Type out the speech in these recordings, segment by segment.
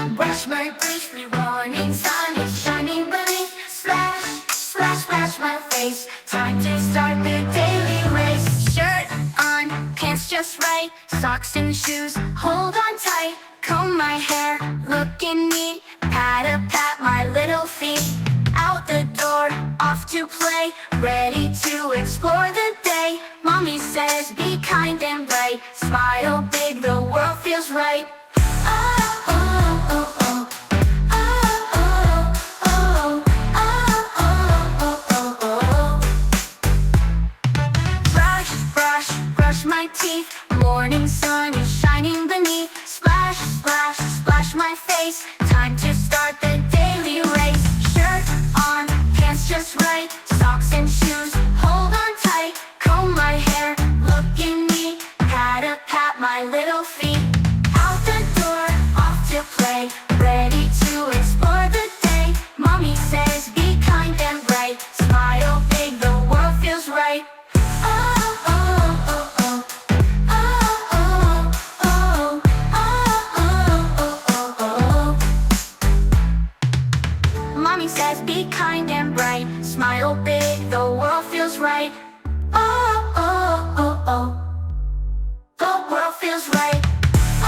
Brush my teeth, the morning sun is shining beneath. Splash, splash, splash my face. Time to start the daily race. Shirt on, pants just right. Socks and shoes, hold on tight. Comb my hair, looking neat. Pat my little feet. Out the door, off to play. Ready to explore the day. Mommy says be kind and bright. Smile big, the world feels right. Oh, oh, oh, oh. Oh, oh, oh. Oh, oh, oh, oh. Brush, brush, brush my teeth. Morning sun is shining beneath. Splash, splash, splash my face. Time to start the daily race. Shirt on, pants just right. Socks and shoes, hold on tight. Comb my hair, looking neat. Pat my little feet. Out the door, off to play. Ready to explore the day. Mommy says be kind and bright. Smile big, the world feels right. Oh, oh, oh, oh. Oh, oh, oh. Oh, oh, oh, oh. Mommy says be kind and bright. Smile big, the world feels right. Oh, oh, oh, oh. The world feels right. Oh,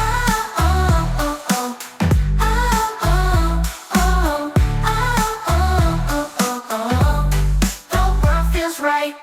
oh, oh, oh. Oh, oh, oh. Oh, oh, oh, oh, oh. The world feels right.